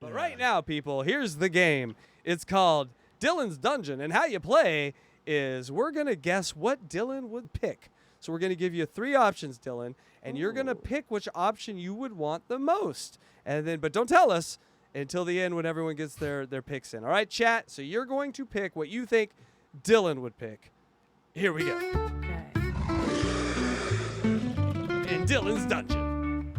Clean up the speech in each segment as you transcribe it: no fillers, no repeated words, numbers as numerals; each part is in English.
But right now, people, here's the game. It's called Dillon's Dungeon, and how you play is we're going to guess what Dillon would pick. So we're going to give you 3 options, Dillon, and you're going to pick which option you would want the most. And then, but don't tell us until the end when everyone gets their picks in. All right, chat? So you're going to pick what you think Dillon would pick. Here we go. Okay. In Dillon's Dungeon.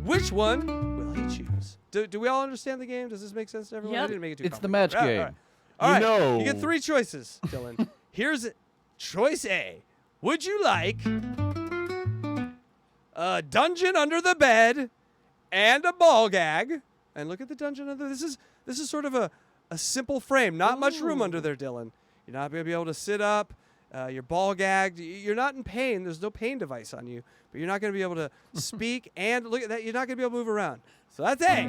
Which one will he choose? Do we all understand the game? Does this make sense to everyone? Yep. I didn't make it too It's the complicated. match game. All right. You know. You get 3 choices, Dillon. Here's choice A. Would you like a dungeon under the bed and a ball gag? And look at the dungeon under. This is sort of a simple frame. Not much room under there, Dillon. You're not going to be able to sit up. You're ball gagged. You're not in pain. There's no pain device on you. But you're not going to be able to speak. And look at that. You're not going to be able to move around. So that's A.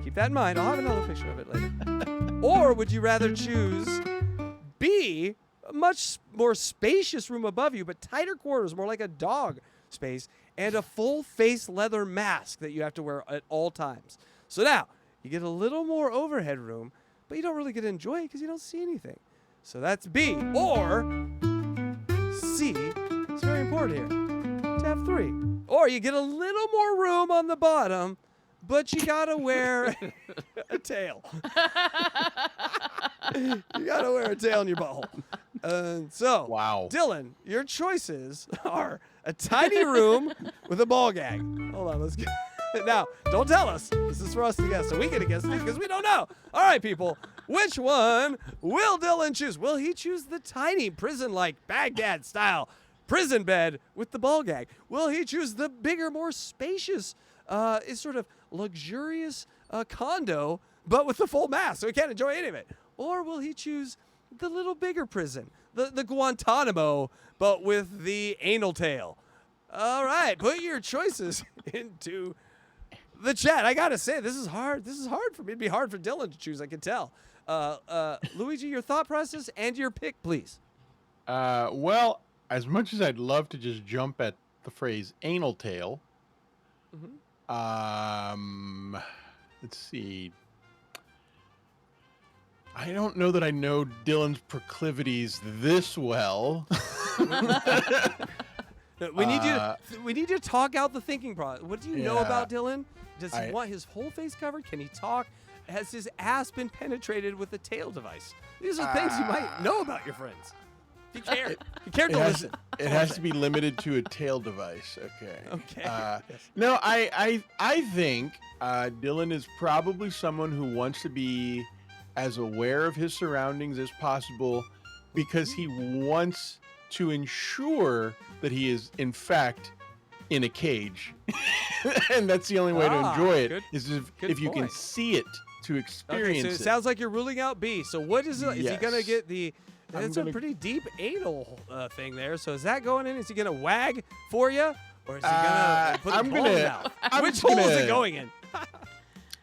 Keep that in mind. I'll have another picture of it later. Or would you rather choose B, a much more spacious room above you, but tighter quarters, more like a dog space, and a full face leather mask that you have to wear at all times. So now, you get a little more overhead room, but you don't really get to enjoy it because you don't see anything. So that's B. Or C, it's very important here, to have 3. Or you get a little more room on the bottom, but you gotta wear a tail. You gotta wear a tail in your butthole. So, Wow. Dillon, your choices are a tiny room with a ball gag. Hold on, let's get. Now, don't tell us. This is for us to guess, so we get to guess because we don't know. All right, people. Which one will Dillon choose? Will he choose the tiny prison-like Baghdad-style prison bed with the ball gag? Will he choose the bigger, more spacious, sort of luxurious condo, but with the full mask, so he can't enjoy any of it? Or will he choose the little bigger prison, the Guantanamo, but with the anal tail? All right, put your choices into the chat. I gotta say, this is hard. This is hard for me. It'd be hard for Dillon to choose, I can tell. Luigi, your thought process and your pick, please. Well, as much as I'd love to just jump at the phrase anal tail, let's see. I don't know that I know Dillon's proclivities this well. We need you to talk out the thinking process. What do you know Yeah. about Dillon? Does he want his whole face covered? Can he talk? Has his ass been penetrated with a tail device? These are things you might know about your friends. If you care. If you care to listen. It has to be limited to a tail device. Okay. Okay. Yes. No, I think Dillon is probably someone who wants to be as aware of his surroundings as possible because he wants to ensure that he is, in fact, in a cage. And that's the only way to enjoy it, good if you can point. see it to experience Okay, so it it. sounds like you're ruling out B. So what is it? Is he going to Yes. get the... It's a pretty deep anal thing there. So is that going in? Is he going to wag for you? Or is he going to put I'm a ball gonna- out? I'm Which just hole is gonna- it going in?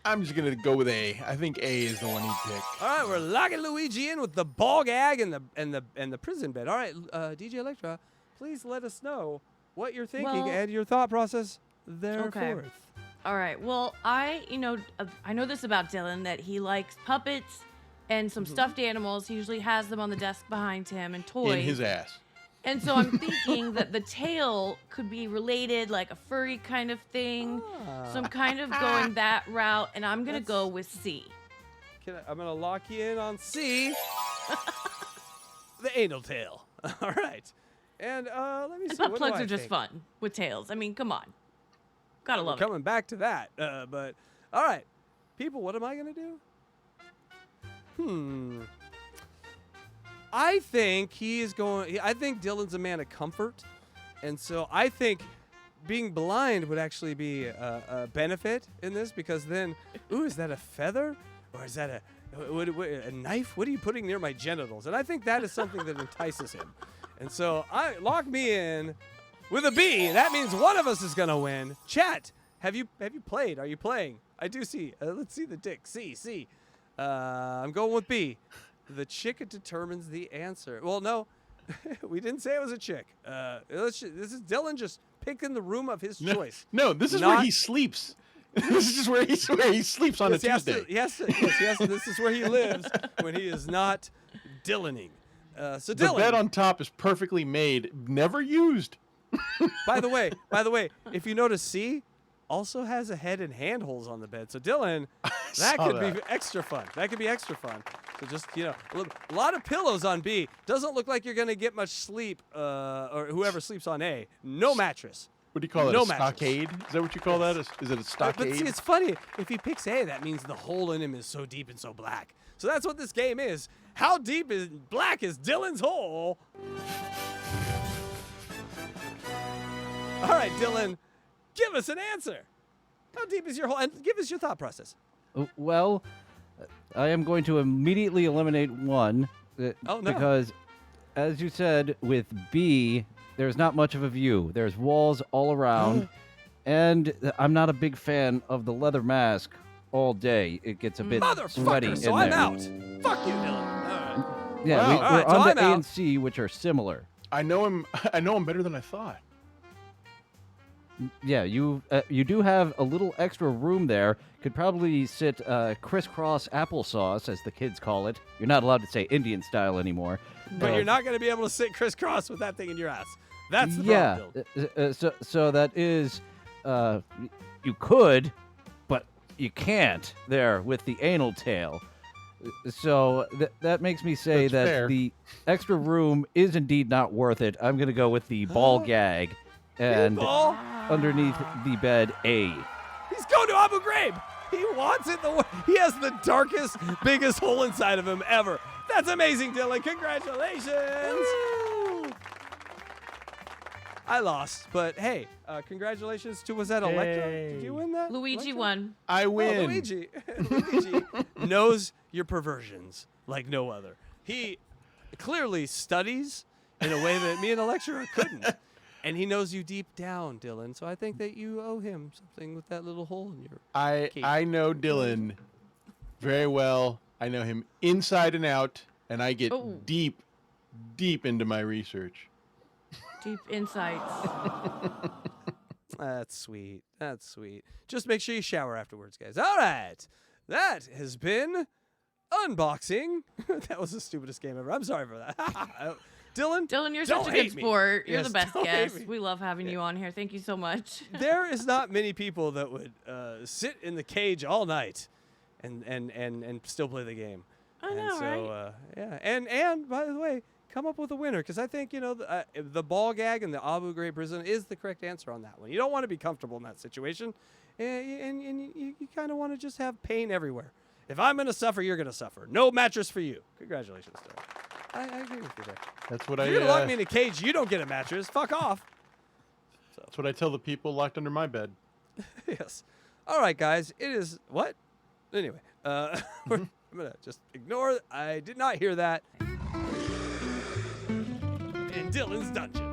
I'm just gonna go with A. I think A is the one he'd pick. All right, we're locking Luigi in with the ball gag and the prison bed. All right, DJ Electra, please let us know what you're thinking Well- and your thought process there Okay. forth. All right. Well, I know this about Dillon, that he likes puppets and some stuffed animals. He usually has them on the desk behind him and toys. In his ass. And so I'm thinking that the tail could be related, like a furry kind of thing. So I'm kind of going that route, and I'm going to go with C. I'm going to lock you in on C, the anal tail. All right. And let me see. And butt what do plugs I are just think? fun with tails. I mean, come on. Gotta We're love it. coming back to that. But, all right. People, what am I going to do? I think I think Dillon's a man of comfort. And so I think being blind would actually be a benefit in this because then, ooh, is that a feather? Or is that a knife? What are you putting near my genitals? And I think that is something that entices him. And so lock me in with a B. That means one of us is going to win. Chat, have you played? Are you playing? I do see. Let's see the dick. C. I'm going with B. The chick determines the answer. Well, no, we didn't say it was a chick. This is Dillon just picking the room of his choice. No, this is where he sleeps. This is just where he sleeps on a Yes, Tuesday. yes, this is where he lives when he is not Dilloning. So The Dillon, bed on top is perfectly made, never used. by the way, if you notice, C also has a head and hand holes on the bed. So Dillon, that saw could be that. extra fun. That could be extra fun. So just a lot of pillows on B. Doesn't look like you're gonna get much sleep. Or whoever sleeps on A, no mattress. What do you call it? No A mattress. stockade? Is that what you call that? Is it a But stockade? see, it's funny. If he picks A, that means the hole in him is so deep and so black. So that's what this game is. How deep is black is Dillon's hole? All right, Dillon, give us an answer. How deep is your hole? And give us your thought process. Well, I am going to immediately eliminate one. Oh, no. Because, as you said, with B, there's not much of a view. There's walls all around. And I'm not a big fan of the leather mask all day. It gets a bit sweaty Motherfucker, in so there. I'm out. Fuck you, Dillon. All right. Yeah, Wow. we're All right, so on I'm to A out. and C, which are similar. I know him better than I thought. Yeah, you do have a little extra room there. Could probably sit crisscross applesauce, as the kids call it. You're not allowed to say Indian style anymore. But you're not going to be able to sit crisscross with that thing in your ass. That's the Yeah, problem, Dillon. so that is, you could, but you can't there with the anal tail. So that makes me say That's that fair. the extra room is indeed not worth it. I'm going to go with the ball gag and Ball. underneath the bed A. He's going to Abu Ghraib. He wants it. He has the darkest, biggest hole inside of him ever. That's amazing, Dillon. Congratulations. I lost, but hey, congratulations to, was that Electra? Did Yay. you win that? Luigi Electra? won. I Oh, win. Luigi. Luigi knows your perversions like no other. He clearly studies in a way that me and Electra couldn't. And he knows you deep down, Dillon. So I think that you owe him something with that little hole in your... I know Dillon very well. I know him inside and out, and I get Oh. deep into my research. Deep insights. That's sweet. That's sweet. Just make sure you shower afterwards, guys. All right. That has been unboxing. That was the stupidest game ever. I'm sorry for that. Dillon, Dylan, you're don't such a good hate me. sport. You're Yes, the best don't hate guest. me. We love having you on here. Thank you so much. There is not many people that would sit in the cage all night and still play the game. I And know, so, right? yeah. And by the way, come up with a winner, because I think the ball gag and the Abu Ghraib prison is the correct answer on that one. You don't want to be comfortable in that situation, and you kind of want to just have pain everywhere. If I'm gonna suffer, you're gonna suffer. No mattress for you. Congratulations, Dylan. I agree with you there. That's what If I. you're gonna lock me in a cage, you don't get a mattress. Fuck off. That's what I tell the people locked under my bed. Yes. All right, guys. It is what? Anyway, I'm gonna just ignore. I did not hear that. In Dillon's dungeon.